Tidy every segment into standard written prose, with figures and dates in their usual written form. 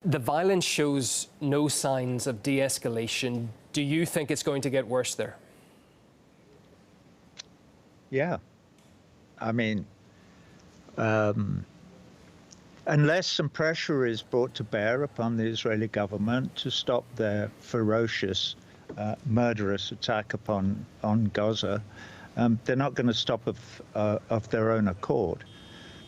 The violence shows no signs of de-escalation. Do you think it's going to get worse there? Yeah. I mean, unless some pressure is brought to bear upon the Israeli government to stop their ferocious, murderous attack on Gaza, they're not going to stop of their own accord.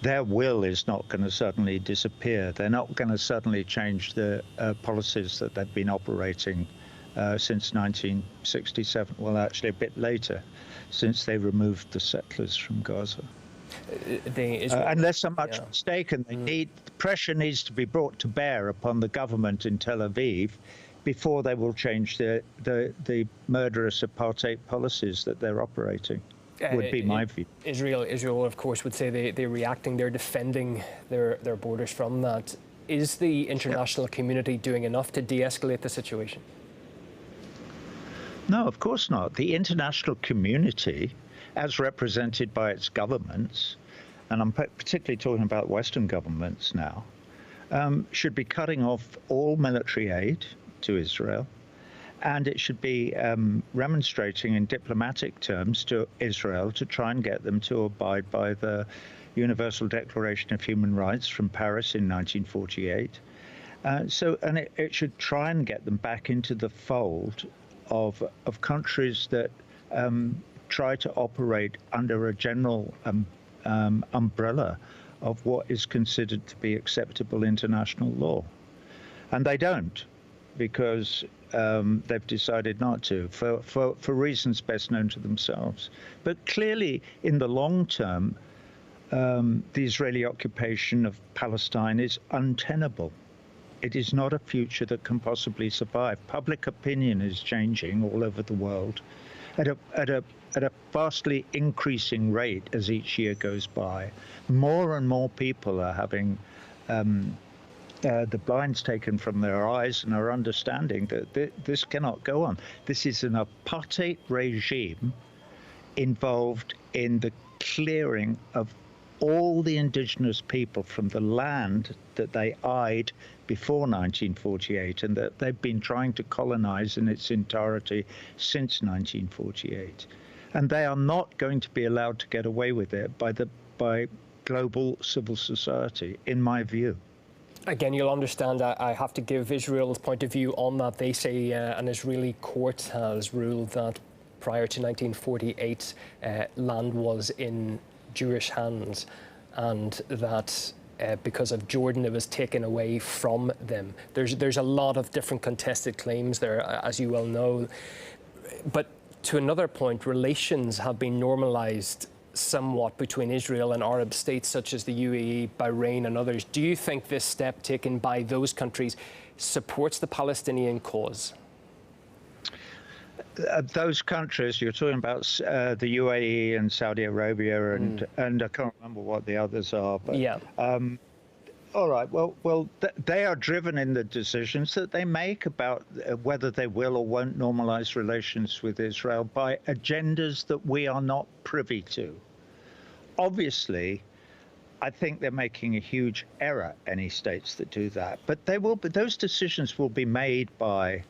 Their will is not going to suddenly disappear. They're not going to suddenly change the policies that they've been operating since 1967. Well, actually, a bit later, since they removed the settlers from Gaza. Unless I'm much mistaken, pressure needs to be brought to bear upon the government in Tel Aviv before they will change the murderous apartheid policies that they're operating. Would be my view. Israel, of course, would say they're reacting, they're defending their borders from that. Is the international community doing enough to de-escalate the situation? No, of course not. The international community, as represented by its governments, and I'm particularly talking about Western governments now, should be cutting off all military aid to Israel. And it should be remonstrating in diplomatic terms to Israel to try and get them to abide by the Universal Declaration of Human Rights from Paris in 1948. And it should try and get them back into the fold of countries that try to operate under a general umbrella of what is considered to be acceptable international law. And they don't, because they've decided not to, for reasons best known to themselves. But clearly, in the long term, the Israeli occupation of Palestine is untenable. It is not a future that can possibly survive. Public opinion is changing all over the world at a vastly increasing rate as each year goes by. More and more people are having the blinds taken from their eyes and are understanding that this cannot go on. This is an apartheid regime involved in the clearing of all the indigenous people from the land that they eyed before 1948 and that they've been trying to colonize in its entirety since 1948. And they are not going to be allowed to get away with it by global civil society, in my view. Again, you'll understand that I have to give Israel's point of view on that. They say an Israeli court has ruled that prior to 1948, land was in Jewish hands, and that because of Jordan, it was taken away from them. There's a lot of different contested claims there, as you well know. But to another point, relations have been normalized somewhat between Israel and Arab states such as the UAE, Bahrain and others. Do you think this step taken by those countries supports the Palestinian cause? Those countries, you're talking about the UAE and Saudi Arabia and I can't remember what the others are. But, yeah. All right. Well, they are driven in the decisions that they make about whether they will or won't normalize relations with Israel by agendas that we are not privy to. Obviously, I think they're making a huge error, any states that do that. But those decisions will be made by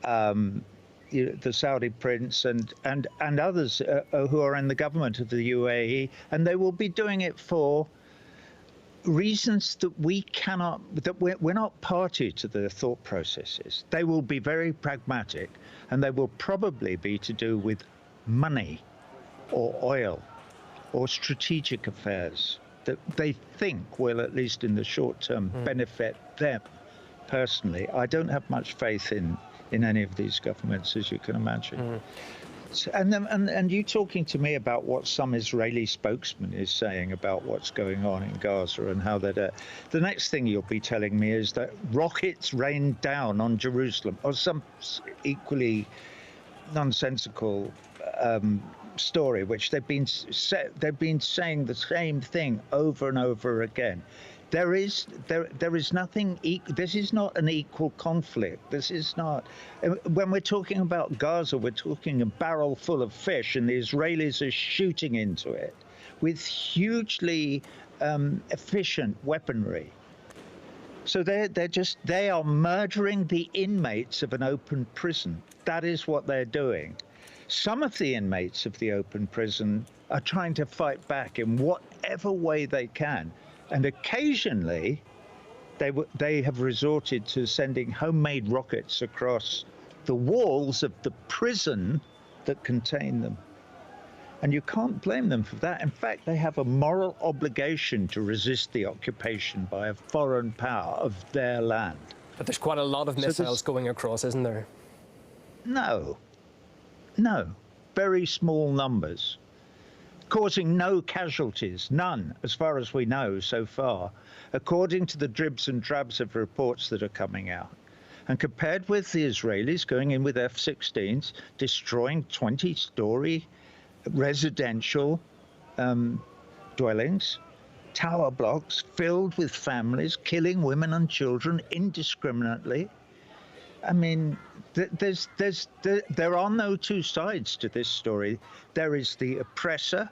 the Saudi prince and others who are in the government of the UAE, and they will be doing it for reasons that we're not party to their thought processes. They will be very pragmatic, and they will probably be to do with money or oil or strategic affairs that they think will, at least in the short term, benefit them personally. I don't have much faith in any of these governments, as you can imagine. And you talking to me about what some Israeli spokesman is saying about what's going on in Gaza and how that the next thing you'll be telling me is that rockets rained down on Jerusalem, or some equally nonsensical story, which they've been saying the same thing over and over again. There is nothing. This is not an equal conflict. This is not. When we're talking about Gaza, we're talking a barrel full of fish, and the Israelis are shooting into it with hugely efficient weaponry. So they are murdering the inmates of an open prison. That is what they're doing. Some of the inmates of the open prison are trying to fight back in whatever way they can. And occasionally they have resorted to sending homemade rockets across the walls of the prison that contain them. And you can't blame them for that. In fact, they have a moral obligation to resist the occupation by a foreign power of their land. But there's quite a lot of missiles going across, isn't there? No, very small numbers, causing no casualties, none, as far as we know so far, according to the dribs and drabs of reports that are coming out. And compared with the Israelis going in with F-16s, destroying 20-story residential dwellings, tower blocks filled with families, killing women and children indiscriminately. I mean, there are no two sides to this story. There is the oppressor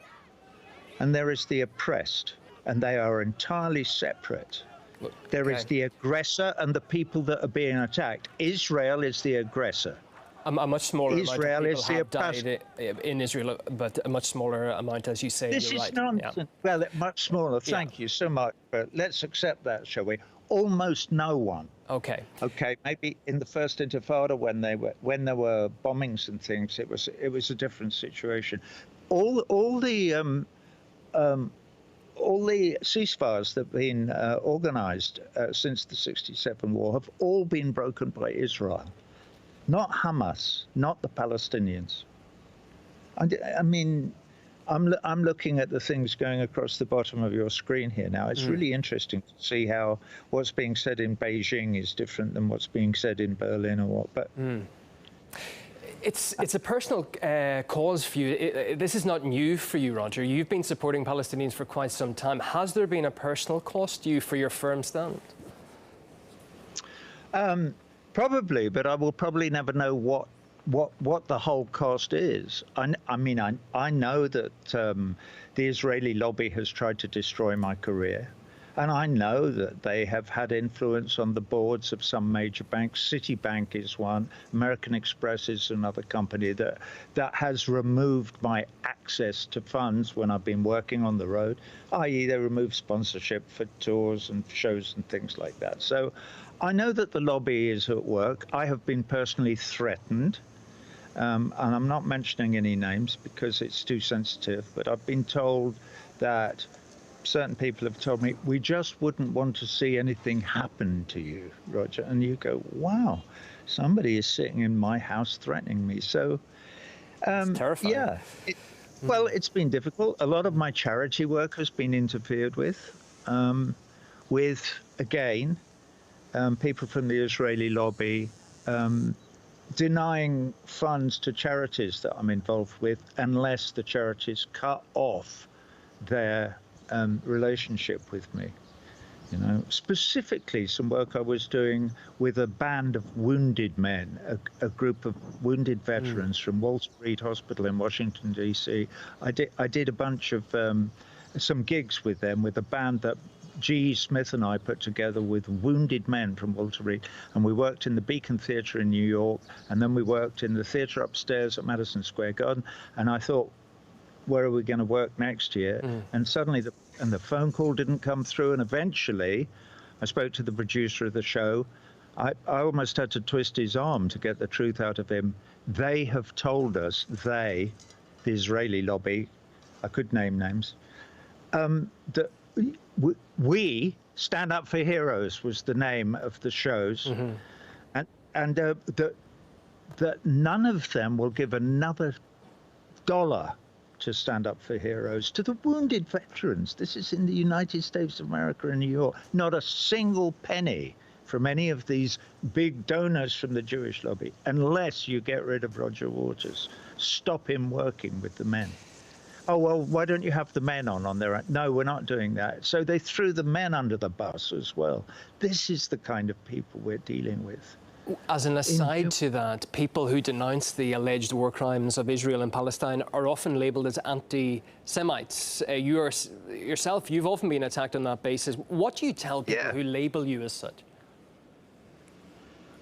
and there is the oppressed, and they are entirely separate. There is the aggressor and the people that are being attacked. Israel is the aggressor. A much smaller Israel amount of is people have died in Israel, but a much smaller amount, as you say. This you're is right. nonsense. Yeah. Well, much smaller. Thank you so much. But let's accept that, shall we? Almost no one. Okay. Okay. Maybe in the first Intifada, when there were bombings and things, it was a different situation. All the ceasefires that have been organised since the '67 war have all been broken by Israel. Not Hamas, not the Palestinians. I mean, I'm looking at the things going across the bottom of your screen here now. It's really interesting to see how what's being said in Beijing is different than what's being said in Berlin or what. But it's a personal cause for you. This is not new for you, Roger. You've been supporting Palestinians for quite some time. Has there been a personal cost to you for your firm stand? Probably, but I will probably never know what the whole cost is. I mean, I know that the Israeli lobby has tried to destroy my career, and I know that they have had influence on the boards of some major banks. Citibank is one. American Express is another company that has removed my access to funds when I've been working on the road, i.e. they removed sponsorship for tours and shows and things like that. So I know that the lobby is at work. I have been personally threatened, and I'm not mentioning any names because it's too sensitive, but I've been told that certain people have told me, we just wouldn't want to see anything happen to you, Roger. And you go, wow, somebody is sitting in my house threatening me. So, it's terrifying. Yeah. Well, it's been difficult. A lot of my charity work has been interfered with, again, people from the Israeli lobby denying funds to charities that I'm involved with unless the charities cut off their relationship with me. You know, specifically some work I was doing with a band of wounded men, a group of wounded veterans from Walter Reed Hospital in Washington, D.C. I did a bunch of some gigs with them, with a band that G. Smith and I put together with wounded men from Walter Reed, and we worked in the Beacon Theatre in New York, and then we worked in the theatre upstairs at Madison Square Garden, and I thought, where are we going to work next year? And suddenly the phone call didn't come through, and eventually I spoke to the producer of the show. I almost had to twist his arm to get the truth out of him. They have told us, the Israeli lobby, I could name names, that we Stand Up for Heroes was the name of the shows, and that none of them will give another dollar to Stand Up for Heroes, to the wounded veterans. This is in the United States of America and New York. Not a single penny from any of these big donors from the Jewish lobby, unless you get rid of Roger Waters. Stop him working with the men. Oh, well, why don't you have the men on their own? No, we're not doing that. So they threw the men under the bus as well. This is the kind of people we're dealing with. As an aside to that, people who denounce the alleged war crimes of Israel and Palestine are often labelled as anti-Semites. Yourself, you've often been attacked on that basis. What do you tell people who label you as such?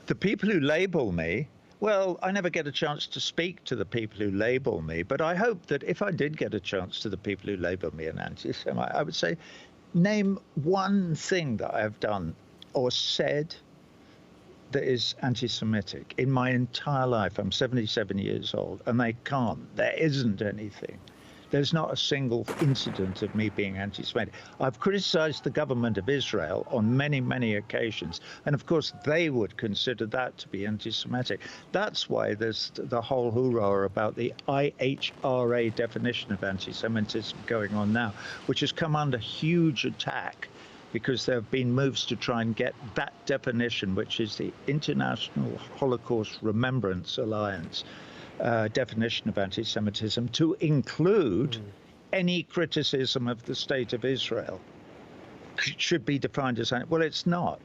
The people who label me, well, I never get a chance to speak to the people who label me, but I hope that if I did get a chance to the people who label me an anti-Semite, I would say, name one thing that I have done or said that is anti-Semitic in my entire life. I'm 77 years old, and they can't. There isn't anything. There's not a single incident of me being anti-Semitic. I've criticized the government of Israel on many, many occasions, and of course they would consider that to be anti-Semitic. That's why there's the whole hoorah about the IHRA definition of anti-Semitism going on now, which has come under huge attack, because there have been moves to try and get that definition, which is the International Holocaust Remembrance Alliance definition of anti-Semitism, to include any criticism of the state of Israel. Should be defined as, well, it's not.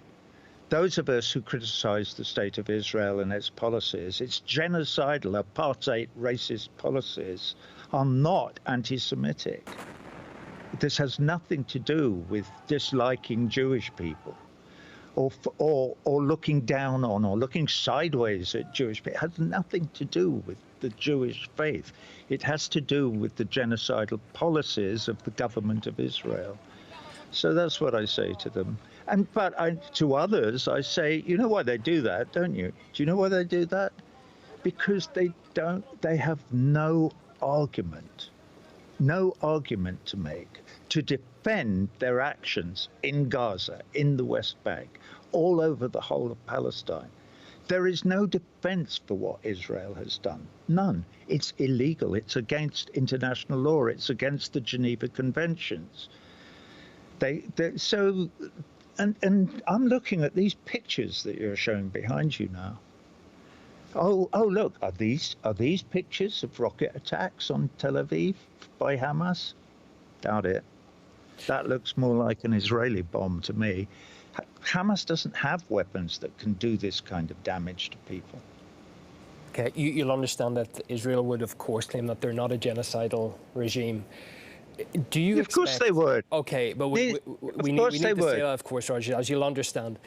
Those of us who criticize the state of Israel and its policies, its genocidal, apartheid, racist policies, are not anti-Semitic. This has nothing to do with disliking Jewish people or looking down on or looking sideways at Jewish people. It has nothing to do with the Jewish faith. It has to do with the genocidal policies of the government of Israel. So that's what I say to them. But to others, I say, you know why they do that, don't you? Do you know why they do that? Because they have no argument to make to defend their actions in Gaza, in the West Bank, all over the whole of Palestine. There is no defense for what Israel has done. None. It's illegal. It's against international law. It's against the Geneva Conventions. And I'm looking at these pictures that you're showing behind you now. Oh, look, are these pictures of rocket attacks on Tel Aviv by Hamas? Doubt it. That looks more like an Israeli bomb to me. Hamas doesn't have weapons that can do this kind of damage to people. Okay, you'll understand that Israel would, of course, claim that they're not a genocidal regime. Do you Of course they would. Okay, but we need to say that, of course, Roger, as you'll understand.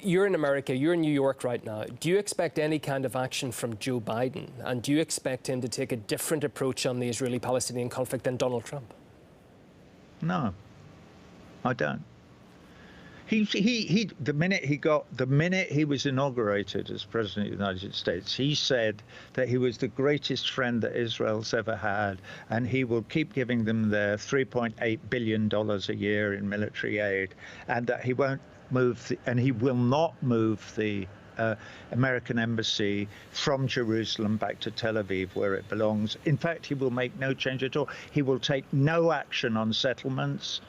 You're in America, you're in New York right now. Do you expect any kind of action from Joe Biden? And do you expect him to take a different approach on the Israeli-Palestinian conflict than Donald Trump? No, I don't. The minute he was inaugurated as President of the United States, he said that he was the greatest friend that Israel's ever had, and he will keep giving them their $3.8 billion a year in military aid, and that he won't move, and he will not move the American embassy from Jerusalem back to Tel Aviv, where it belongs. In fact, he will make no change at all. He will take no action on settlements.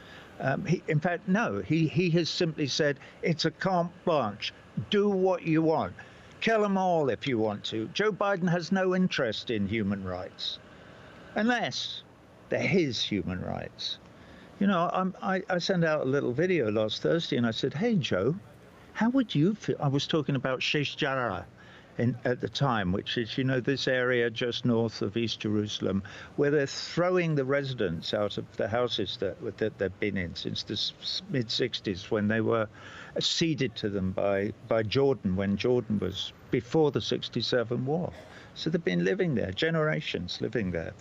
In fact, no, he has simply said, it's a carte blanche. Do what you want. Kill them all if you want to. Joe Biden has no interest in human rights, unless they're his human rights. You know, I sent out a little video last Thursday, and I said, hey, Joe, how would you feel? I was talking about Sheikh Jarrah at the time, which is, you know, this area just north of East Jerusalem, where they're throwing the residents out of the houses that they've been in since the mid-60s, when they were ceded to them by Jordan, when Jordan was before the 67 war. So they've been living there, generations living there.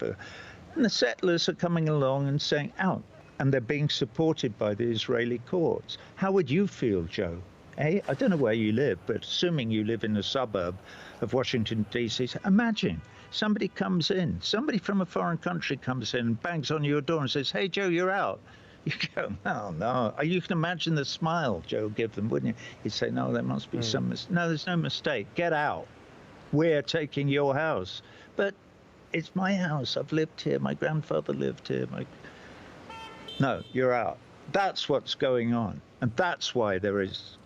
And the settlers are coming along and saying, out. And they're being supported by the Israeli courts. How would you feel, Joe? I don't know where you live, but assuming you live in a suburb of Washington, D.C., imagine somebody comes in, somebody from a foreign country comes in and bangs on your door and says, hey, Joe, you're out. You go, oh, no. You can imagine the smile Joe would give them, wouldn't you? He'd say, no, there must be some mistake. No, there's no mistake. Get out. We're taking your house. But it's my house. I've lived here. My grandfather lived here. No, you're out. That's what's going on. And that's why there is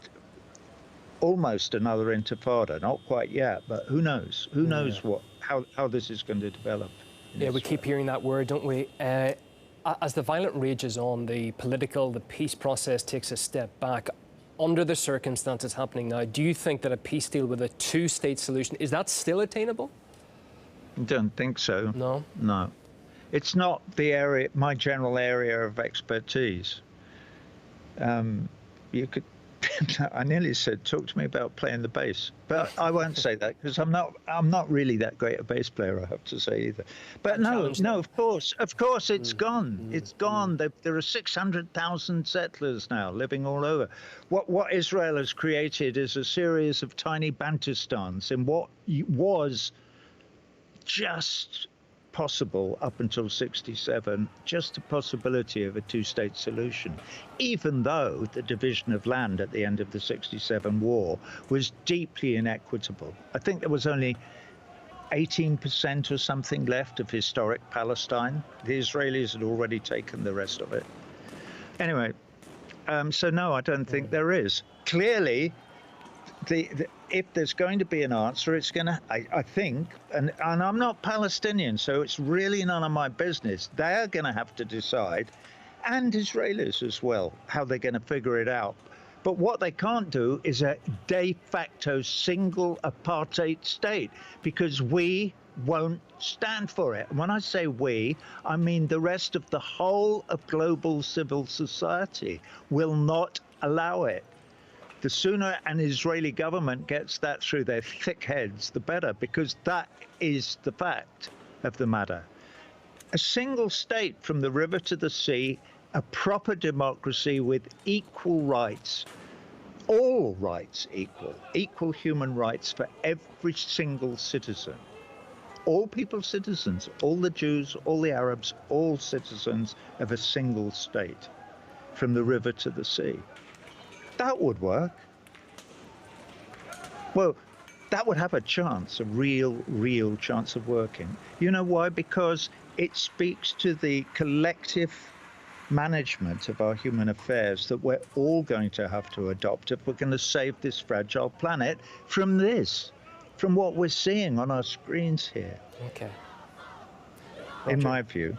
almost another intifada. Not quite yet, but who knows? Who knows how this is going to develop? Yeah, we keep hearing that word, don't we? As the violence rages on, the peace process takes a step back. under the circumstances happening now, do you think that a peace deal with a two-state solution, is that still attainable? I don't think so. No? No. It's not the area, my general area of expertise. You could, I nearly said, talk to me about playing the bass, but I won't say that because I'm not really that great a bass player, I have to say either. But no, of course, it's gone. It's gone. There are 600,000 settlers now living all over. What Israel has created is a series of tiny Bantustans in what was just possible up until 67, just a possibility of a two-state solution, even though the division of land at the end of the 67 war was deeply inequitable. I think there was only 18% or something left of historic Palestine. The Israelis had already taken the rest of it. Anyway, so no, I don't think there is. Clearly, if there's going to be an answer, it's going to, I think, and I'm not Palestinian, so it's really none of my business. They're going to have to decide, and Israelis as well, how they're going to figure it out. But what they can't do is a de facto single apartheid state, because we won't stand for it. And when I say we, I mean the rest of the whole of global civil society will not allow it. The sooner an Israeli government gets that through their thick heads, the better, because that is the fact of the matter. A single state from the river to the sea, a proper democracy with equal rights, all rights equal human rights for every single citizen. All people citizens, all the Jews, all the Arabs, all citizens of a single state from the river to the sea. That would work. Well, that would have a chance, a real chance of working. You know why? Because it speaks to the collective management of our human affairs that we're all going to have to adopt if we're going to save this fragile planet from this, from what we're seeing on our screens here. Okay. In Roger, my view.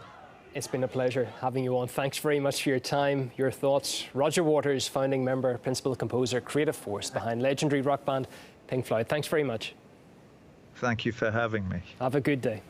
it's been a pleasure having you on. Thanks very much for your time, your thoughts. Roger Waters, founding member, principal composer, creative force behind legendary rock band Pink Floyd. Thanks very much. Thank you for having me. Have a good day.